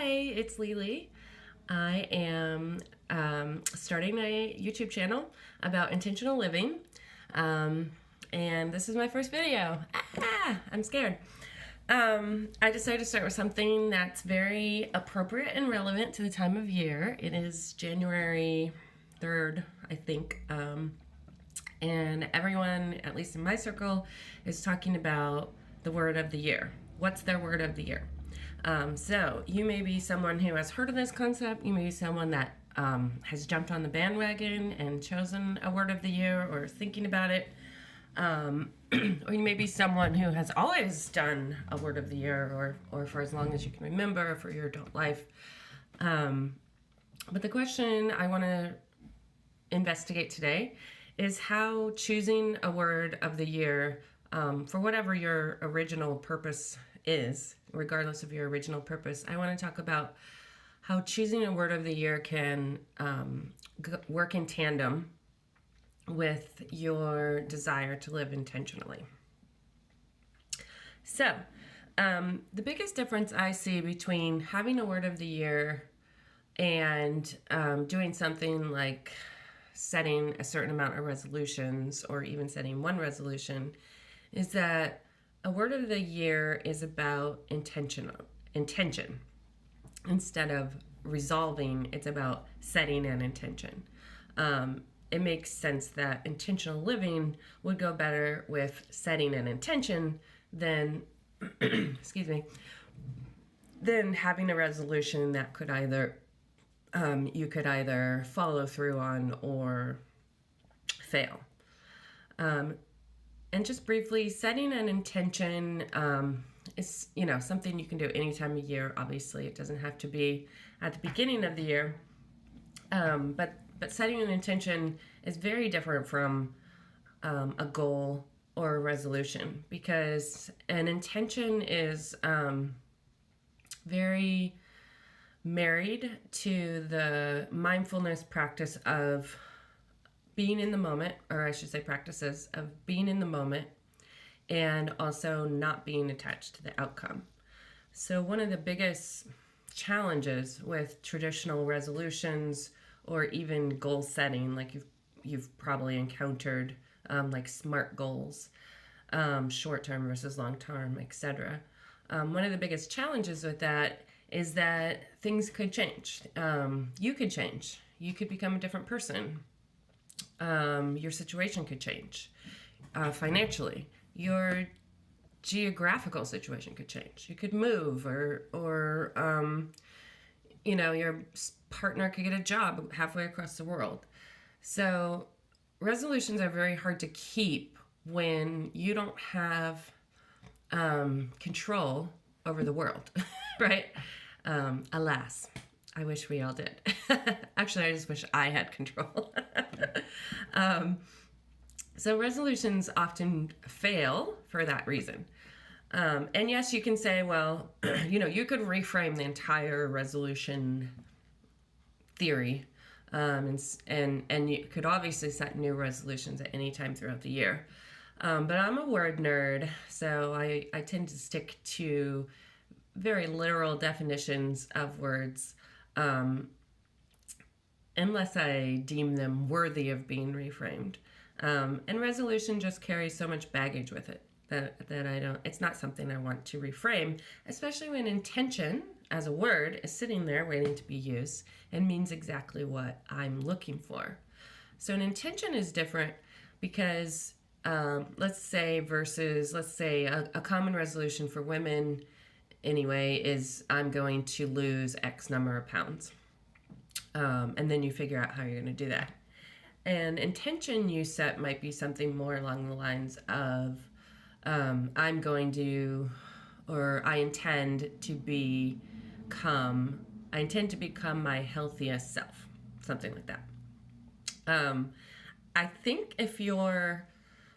Hi, it's Lily. I am starting a YouTube channel about intentional living, and this is my first video. I'm scared. I decided to start with something that's very appropriate and relevant to the time of year. It is January 3rd, I think, and everyone, at least in my circle, is talking about the word of the year. What's their word of the year? So you may be someone who has heard of this concept. You may be someone that has jumped on the bandwagon and chosen a word of the year or thinking about it. Or you may be someone who has always done a word of the year or for as long as you can remember for your adult life. But the question I want to investigate today is how choosing a word of the year for whatever your original purpose is, regardless of your original purpose. I want to talk about how choosing a word of the year can work in tandem with your desire to live intentionally. So, the biggest difference I see between having a word of the year and doing something like setting a certain amount of resolutions or even setting one resolution is that a word of the year is about intention instead of resolving. It's about setting an intention. It makes sense that intentional living would go better with setting an intention than excuse me, than having a resolution that could either you could either follow through on or fail. And just briefly, setting an intention is, something you can do any time of year. Obviously, it doesn't have to be at the beginning of the year. But setting an intention is very different from a goal or a resolution, because an intention is very married to the mindfulness practice of being in the moment, or I should say practices of being in the moment and also not being attached to the outcome. So one of the biggest challenges with traditional resolutions or even goal setting, like you've probably encountered, like SMART goals, short-term versus long-term, etc. One of the biggest challenges with that is that things could change. You could change. You could become a different person. Your situation could change financially. Your geographical situation could change. You could move, or your partner could get a job halfway across the world. So resolutions are very hard to keep when you don't have control over the world, right? Alas. I wish we all did. Actually, I just wish I had control. So resolutions often fail for that reason. And yes, you can say, well, you could reframe the entire resolution theory, and you could obviously set new resolutions at any time throughout the year. But I'm a word nerd, so I tend to stick to very literal definitions of words, unless I deem them worthy of being reframed. And resolution just carries so much baggage with it that it's not something I want to reframe, especially when intention as a word is sitting there waiting to be used and means exactly what I'm looking for. So an intention is different because, let's say a common resolution for women anyway is I'm going to lose X number of pounds. And then you figure out how you're going to do that. And intention you set might be something more along the lines of I intend to become my healthiest self, something like that. I think if you're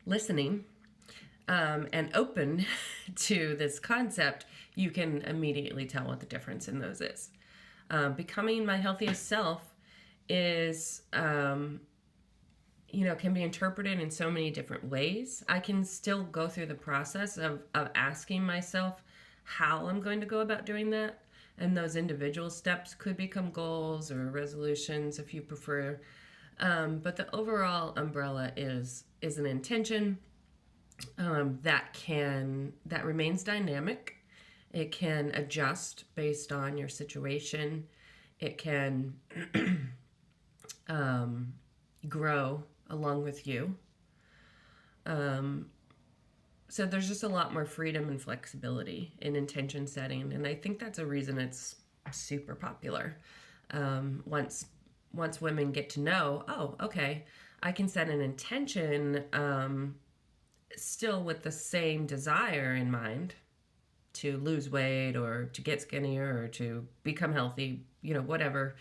listening and open to this concept, you can immediately tell what the difference in those is. Becoming my healthiest self is, can be interpreted in so many different ways. I can still go through the process of asking myself how I'm going to go about doing that, And those individual steps could become goals or resolutions if you prefer. But the overall umbrella is an intention that remains dynamic. It can adjust based on your situation. It can grow along with you. So there's just a lot more freedom and flexibility in intention setting, and I think that's a reason it's super popular. Once women get to know, oh, okay, I can set an intention still with the same desire in mind to lose weight or to get skinnier or to become healthy, whatever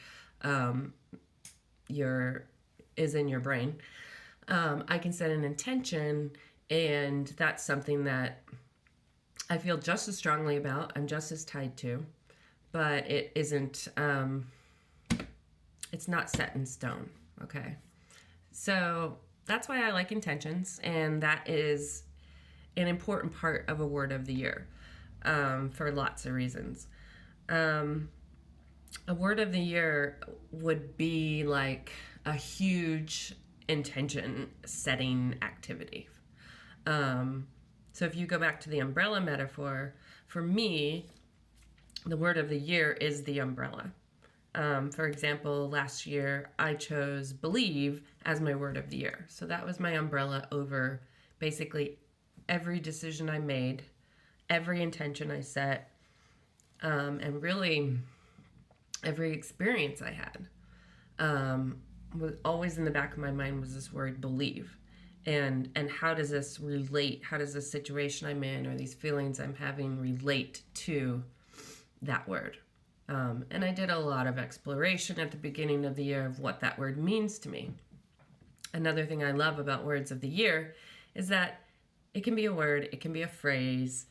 is in your brain. I can set an intention, and that's something that I feel just as strongly about, I'm just as tied to, but it isn't, it's not set in stone, okay? So that's why I like intentions, and that is an important part of a word of the year for lots of reasons. A word of the year would be like a huge intention setting activity. So if you go back to the umbrella metaphor, for me, the word of the year is the umbrella. For example, last year I chose believe as my word of the year. So that was my umbrella over basically every decision I made, every intention I set, and really every experience I had. Was always in the back of my mind was this word believe. And how does this relate? How does this situation I'm in or these feelings I'm having relate to that word? And I did a lot of exploration at the beginning of the year of what that word means to me. Another thing I love about words of the year is that it can be a word, it can be a phrase,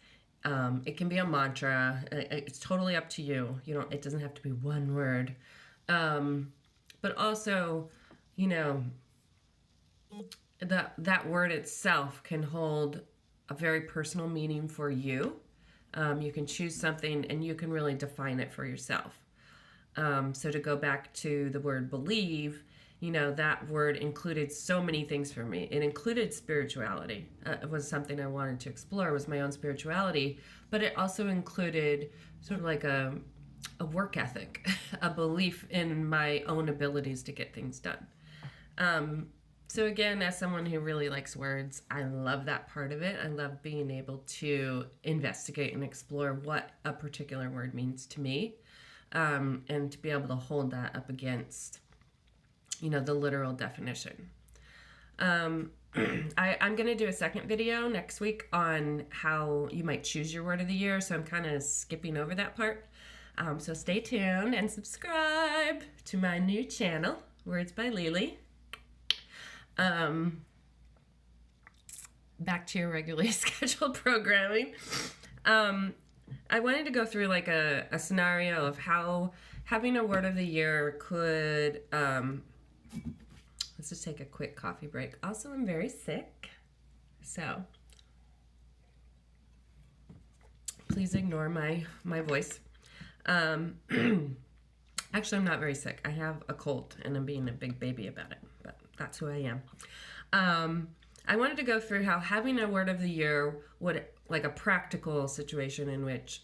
it can be a mantra. It's totally up to you. It doesn't have to be one word. But also, that word itself can hold a very personal meaning for you. You can choose something and you can really define it for yourself. So to go back to the word believe, that word included so many things for me. It included spirituality. It was something I wanted to explore, was my own spirituality, but it also included sort of like a work ethic, a belief in my own abilities to get things done. So again, as someone who really likes words, I love that part of it. I love being able to investigate and explore what a particular word means to me, and to be able to hold that up against, the literal definition. I'm going to do a second video next week on how you might choose your word of the year, so I'm kind of skipping over that part. So stay tuned and subscribe to my new channel, Words by Lily. Back to your regularly scheduled programming. I wanted to go through like a scenario of how having a word of the year could, let's just take a quick coffee break. Also, I'm very sick, so please ignore my voice. Actually, I'm not very sick. I have a cold and I'm being a big baby about it, but that's who I am. I wanted to go through how having a word of the year would, like a practical situation in which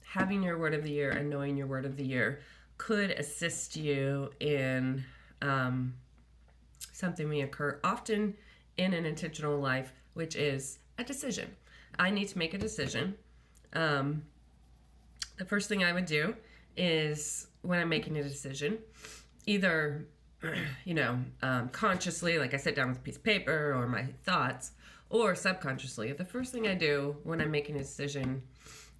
having your word of the year and knowing your word of the year could assist you in something may occur often in an intentional life, which is a decision. I need to make a decision. The first thing I would do is when I'm making a decision, either consciously, like I sit down with a piece of paper or my thoughts, or subconsciously. The first thing I do when I'm making a decision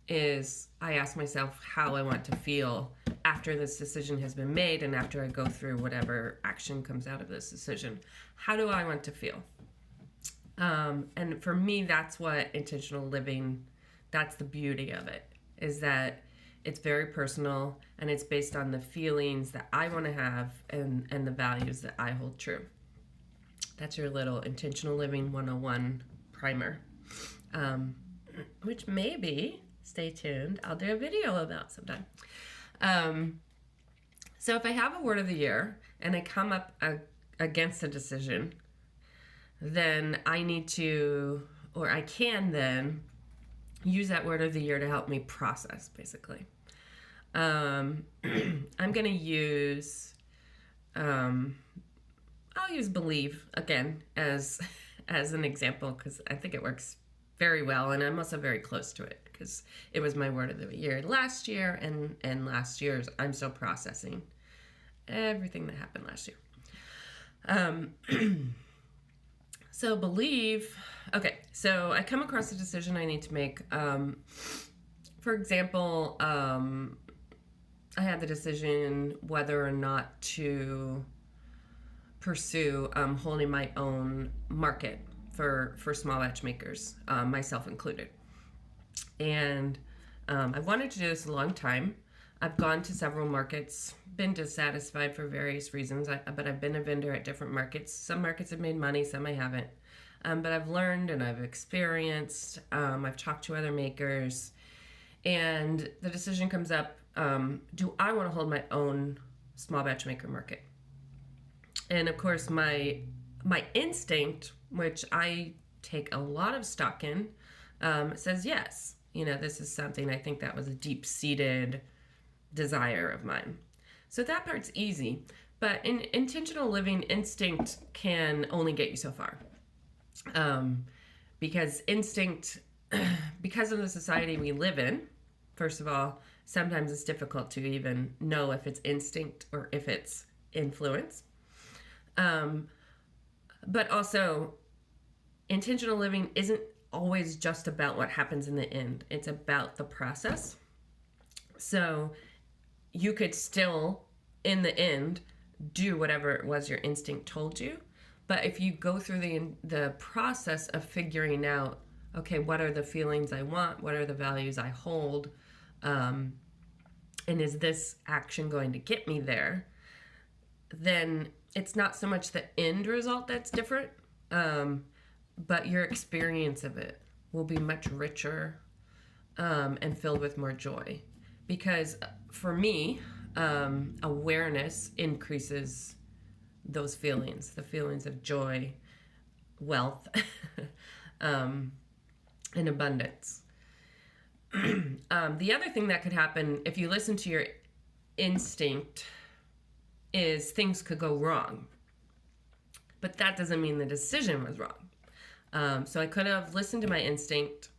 is I ask myself how I want to feel after this decision has been made and after I go through whatever action comes out of this decision. How do I want to feel? And for me, that's what intentional living, that's the beauty of it, is that it's very personal and it's based on the feelings that I want to have and the values that I hold true. That's your little intentional living 101 primer, which maybe, stay tuned, I'll do a video about sometime. So if I have a word of the year and I come up against a decision, then I need to, or I can then use that word of the year to help me process, basically. I'm going to use, I'll use believe again as an example because I think it works very well, and I'm also very close to it because it was my word of the year last year, and last year's I'm still processing everything that happened last year. So believe, okay, so I come across a decision I need to make. For example, I had the decision whether or not to pursue holding my own market for small batch makers, myself included. And I've wanted to do this a long time. I've gone to several markets, been dissatisfied for various reasons, but I've been a vendor at different markets. Some markets have made money, some I haven't. But I've learned and I've experienced. I've talked to other makers. And the decision comes up, do I want to hold my own small batch maker market? And of course, my instinct, which I take a lot of stock in, says yes. This is something I think that was a deep-seated desire of mine. So that part's easy. But in intentional living, instinct can only get you so far. Because instinct, because of the society we live in, first of all, sometimes it's difficult to even know if it's instinct or if it's influence. But also, intentional living isn't always just about what happens in the end. It's about the process. So you could still, in the end, do whatever it was your instinct told you. But if you go through the process of figuring out, okay, what are the feelings I want? What are the values I hold? And is this action going to get me there? Then it's not so much the end result that's different, but your experience of it will be much richer and filled with more joy. Because for me, awareness increases those feelings, the feelings of joy, wealth, and abundance. The other thing that could happen if you listen to your instinct is things could go wrong. But that doesn't mean the decision was wrong. So I could have listened to my instinct,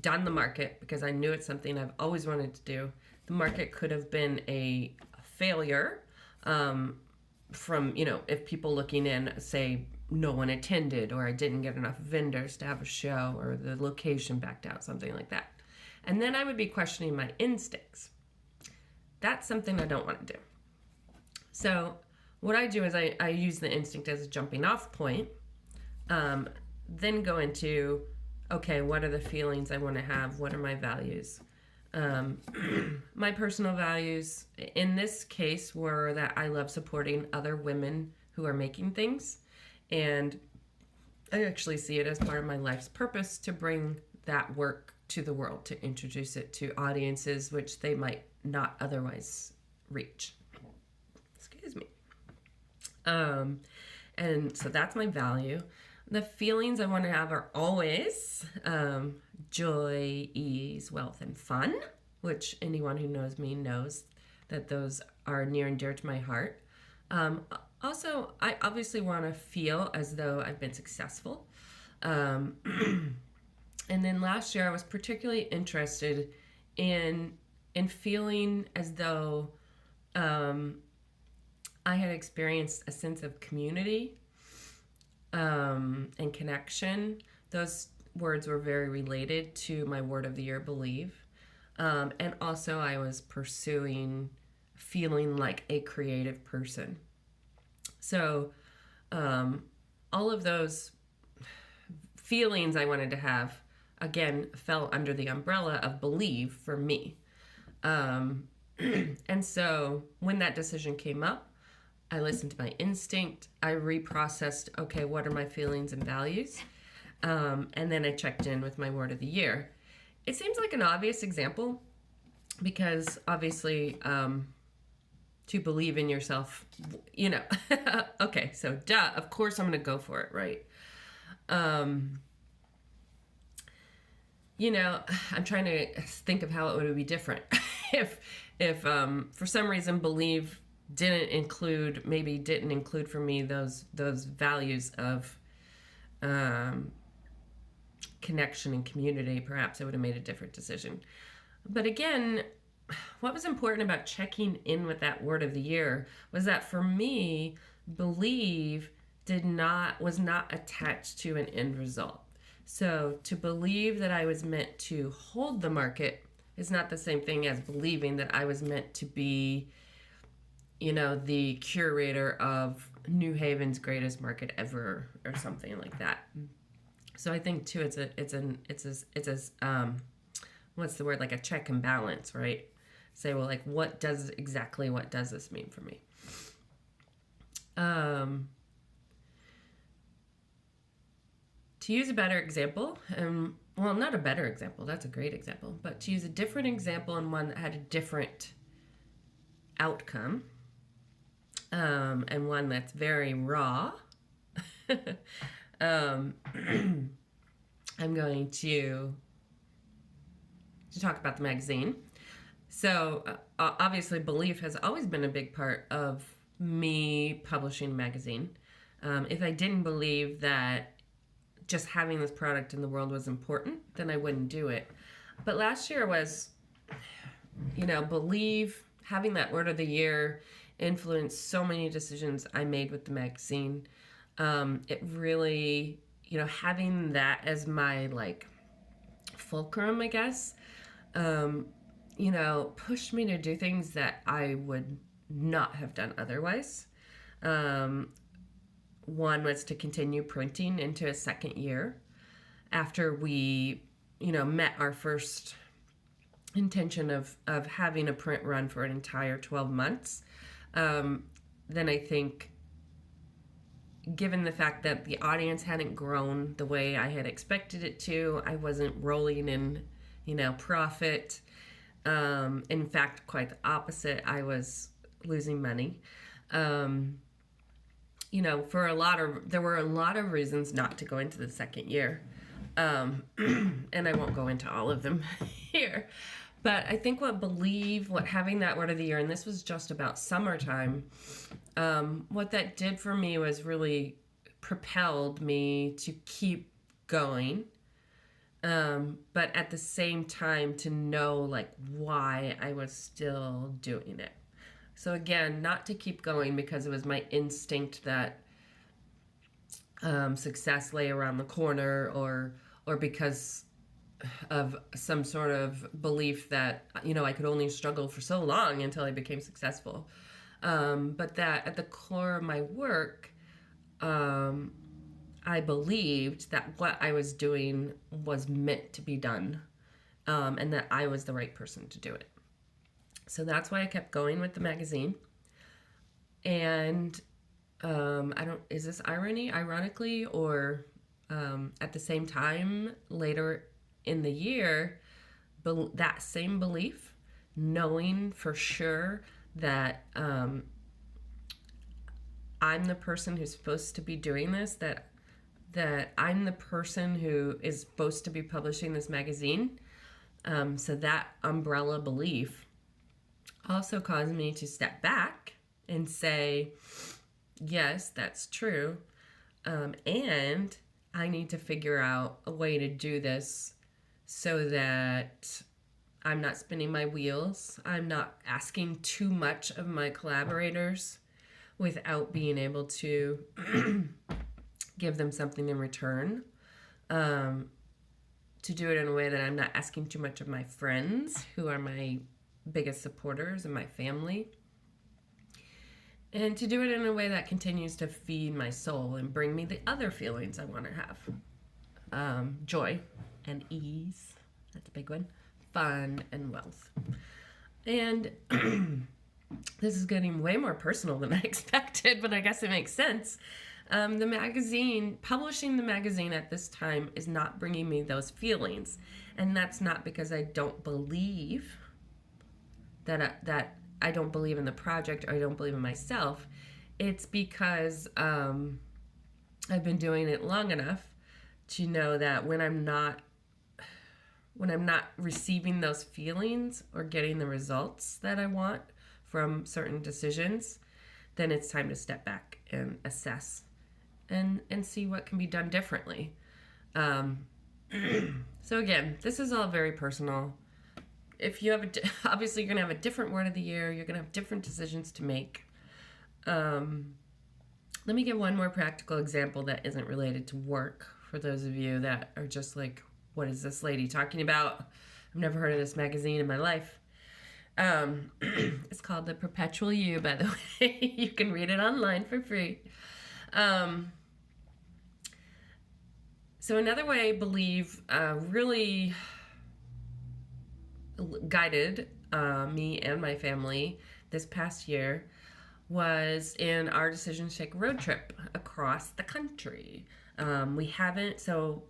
done the market because I knew it's something I've always wanted to do. The market could have been a failure from, if people looking in say no one attended or I didn't get enough vendors to have a show or the location backed out, something like that. And then I would be questioning my instincts. That's something I don't want to do. So what I do is I use the instinct as a jumping off point, then go into, okay, what are the feelings I want to have? What are my values? My personal values in this case were that I love supporting other women who are making things. And I actually see it as part of my life's purpose to bring that work to the world, to introduce it to audiences which they might not otherwise reach. Excuse me. And so that's my value. The feelings I want to have are always joy, ease, wealth, and fun, which anyone who knows me knows that those are near and dear to my heart. Also, I obviously want to feel as though I've been successful. And then last year I was particularly interested in feeling as though I had experienced a sense of community and connection. Those words were very related to my word of the year, believe. And also I was pursuing feeling like a creative person. So all of those feelings I wanted to have, again, fell under the umbrella of believe for me. And so when that decision came up, I listened to my instinct. I reprocessed, okay, what are my feelings and values? And then I checked in with my word of the year. It seems like an obvious example, because obviously, to believe in yourself, you know. Okay, so duh, of course I'm going to go for it, right? You know, I'm trying to think of how it would be different if for some reason believe didn't include for me those values of connection and community. Perhaps I would have made a different decision. But again, what was important about checking in with that word of the year was that for me, believe was not attached to an end result. So to believe that I was meant to hold the market is not the same thing as believing that I was meant to be, you know, the curator of New Haven's greatest market ever or something like that. So I think too, it's a what's the word, like a check and balance, right? Say, well, like what does this mean for me? To use a better example, well, not a better example, that's a great example, but to use a different example and one that had a different outcome, and one that's very raw, I'm going to talk about the magazine. So obviously belief has always been a big part of me publishing a magazine. If I didn't believe that just having this product in the world was important, then I wouldn't do it. But last year was, you know, believe, having that word of the year influenced so many decisions I made with the magazine. It really, you know, having that as my like fulcrum, I guess, you know, pushed me to do things that I would not have done otherwise. One was to continue printing into a second year after we, you know, met our first intention of having a print run for an entire 12 months. Then I think, given the fact that the audience hadn't grown the way I had expected it to, I wasn't rolling in, you know, profit. In fact, quite the opposite. I was losing money. You know, there were a lot of reasons not to go into the second year. And I won't go into all of them here. But I think what having that word of the year, and this was just about summertime, what that did for me was really propelled me to keep going. But at the same time to know like why I was still doing it. So again, not to keep going because it was my instinct that success lay around the corner, or because of some sort of belief that, you know, I could only struggle for so long until I became successful. But that at the core of my work, I believed that what I was doing was meant to be done, and that I was the right person to do it. So that's why I kept going with the magazine. And is this ironically, or at the same time, later in the year, that same belief, knowing for sure that I'm the person who's supposed to be doing this, that I'm the person who is supposed to be publishing this magazine. So that umbrella belief also caused me to step back and say, yes, that's true. And I need to figure out a way to do this so that I'm not spinning my wheels. I'm not asking too much of my collaborators without being able to give them something in return. To do it in a way that I'm not asking too much of my friends, who are my biggest supporters, and my family. And to do it in a way that continues to feed my soul and bring me the other feelings I want to have. Joy and ease. That's a big one. Fun and wealth. And this is getting way more personal than I expected, but I guess it makes sense. Publishing the magazine at this time is not bringing me those feelings. And that's not because I don't believe that I don't believe in the project or I don't believe in myself. It's because I've been doing it long enough to know that when I'm not receiving those feelings or getting the results that I want from certain decisions, then it's time to step back and assess and see what can be done differently. So again, this is all very personal. If you have obviously you're gonna have a different word of the year, you're gonna have different decisions to make. Let me give one more practical example that isn't related to work for those of you that are just like, what is this lady talking about? I've never heard of this magazine in my life. It's called the Perpetual Year, by the way. You can read it online for free. So another way I believe really guided me and my family this past year was in our decision to take a road trip across the country. We haven't, so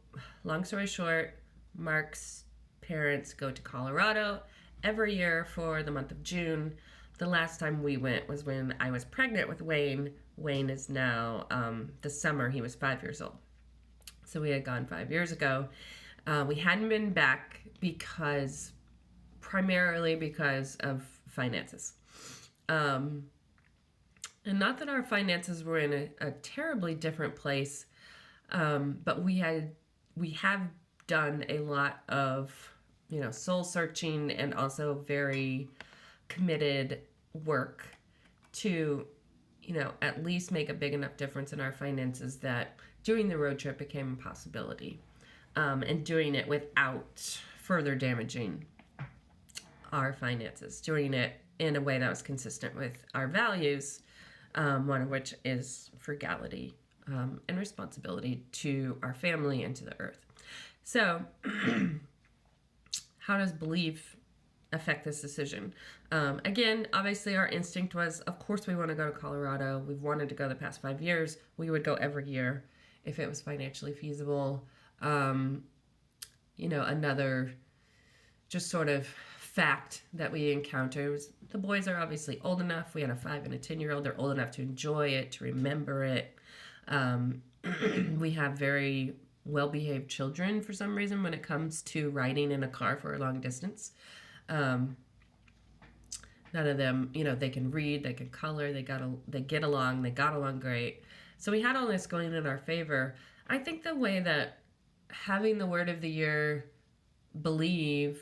long story short, Mark's parents go to Colorado every year for the month of June. The last time we went was when I was pregnant with Wayne. Wayne is now, this summer, he was 5 years old. So we had gone 5 years ago. We hadn't been back primarily because of finances. And not that our finances were in a terribly different place, but we have done a lot of, soul searching and also very committed work to, at least make a big enough difference in our finances that doing the road trip became a possibility, and doing it without further damaging our finances, doing it in a way that was consistent with our values, one of which is frugality and responsibility to our family and to the earth. So how does belief affect this decision? Again, obviously our instinct was, of course we want to go to Colorado. We've wanted to go the past 5 years. We would go every year if it was financially feasible. Another just sort of fact that we encountered was the boys are obviously old enough. We had a 5 and a 10-year-old. They're old enough to enjoy it, to remember it. We have very well-behaved children for some reason when it comes to riding in a car for a long distance. None of them, they can read, they can color, they get along, they got along great. So we had all this going in our favor. I think the way that having the word of the year, believe,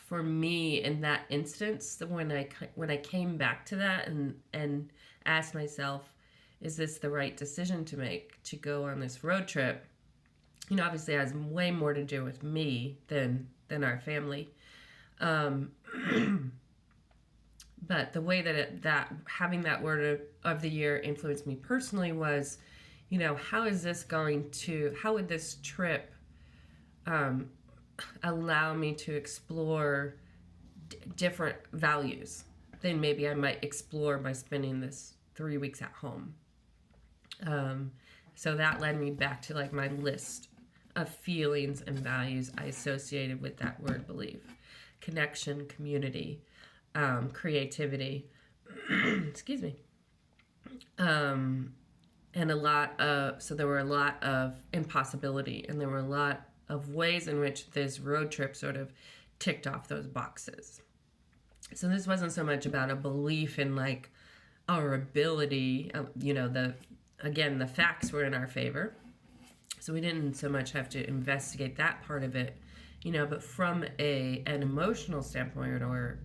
for me in that instance, when I came back to that and asked myself, is this the right decision to make to go on this road trip? Obviously it has way more to do with me than our family. But the way that having that word of the year influenced me personally was, how would this trip allow me to explore different values than maybe I might explore by spending this 3 weeks at home. So that led me back to like my list of feelings and values I associated with that word believe: connection, community, creativity, excuse me, and there were a lot of impossibility, and there were a lot of ways in which this road trip sort of ticked off those boxes. So this wasn't so much about a belief in like our ability, the facts were in our favor. So we didn't so much have to investigate that part of it, but from an emotional standpoint or,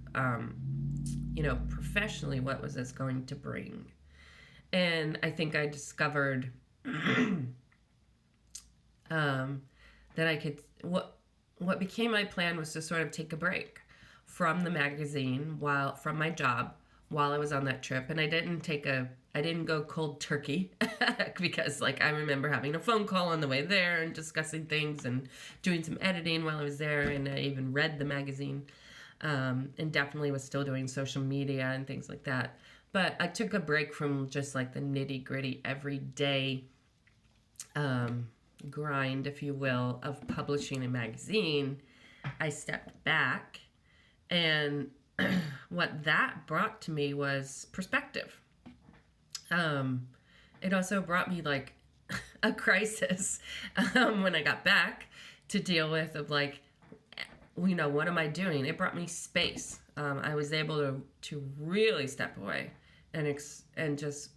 professionally, what was this going to bring? And I think I discovered that I could, what became my plan was to sort of take a break from the magazine from my job while I was on that trip. And I didn't go cold turkey because I remember having a phone call on the way there and discussing things and doing some editing while I was there. And I even read the magazine, and definitely was still doing social media and things like that. But I took a break from just like the nitty gritty everyday, grind, if you will, of publishing a magazine. I stepped back and what that brought to me was perspective. It also brought me like a crisis when I got back to deal with of like, what am I doing? It brought me space. I was able to really step away and just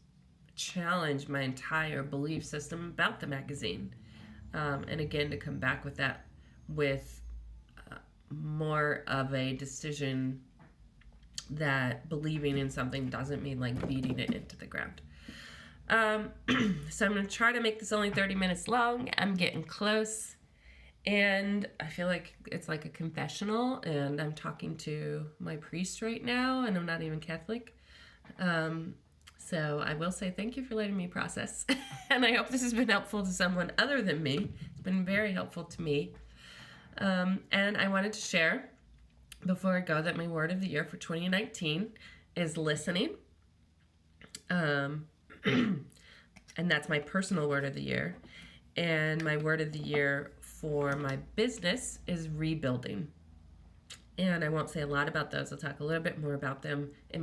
challenge my entire belief system about the magazine. And again, to come back with that with more of a decision that believing in something doesn't mean like beating it into the ground. So I'm going to try to make this only 30 minutes long. I'm getting close. And I feel like it's like a confessional, and I'm talking to my priest right now, and I'm not even Catholic. So I will say thank you for letting me process. And I hope this has been helpful to someone other than me. It's been very helpful to me. And I wanted to share before I go that my word of the year for 2019 is listening. And that's my personal word of the year. And my word of the year for my business is rebuilding. And I won't say a lot about those. I'll talk a little bit more about them in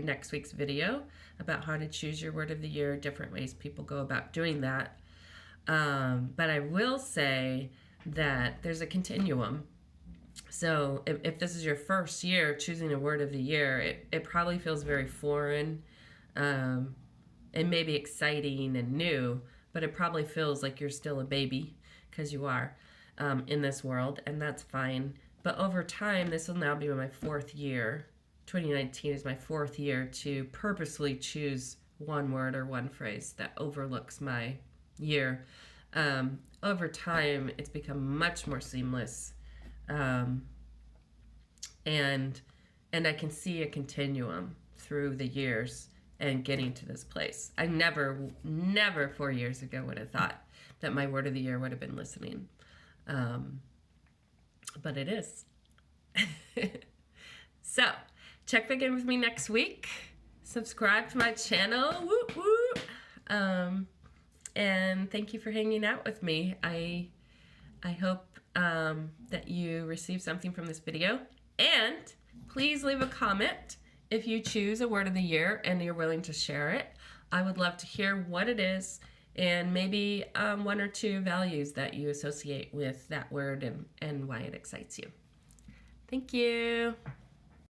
next week's video about how to choose your word of the year, different ways people go about doing that. But I will say that there's a continuum. So if this is your first year choosing a word of the year, it probably feels very foreign and maybe exciting and new, but it probably feels like you're still a baby, because you are in this world, and that's fine. But over time, this will now be my 4th year. 2019 is my 4th year to purposely choose one word or one phrase that overlooks my year. Over time, it's become much more seamless, and I can see a continuum through the years and getting to this place. I never 4 years ago would have thought that my word of the year would have been listening. But it is. So, check back in with me next week. Subscribe to my channel. Whoop, whoop. And thank you for hanging out with me. I hope that you receive something from this video. And please leave a comment if you choose a word of the year and you're willing to share it. I would love to hear what it is, and maybe 1 or 2 values that you associate with that word and why it excites you. Thank you.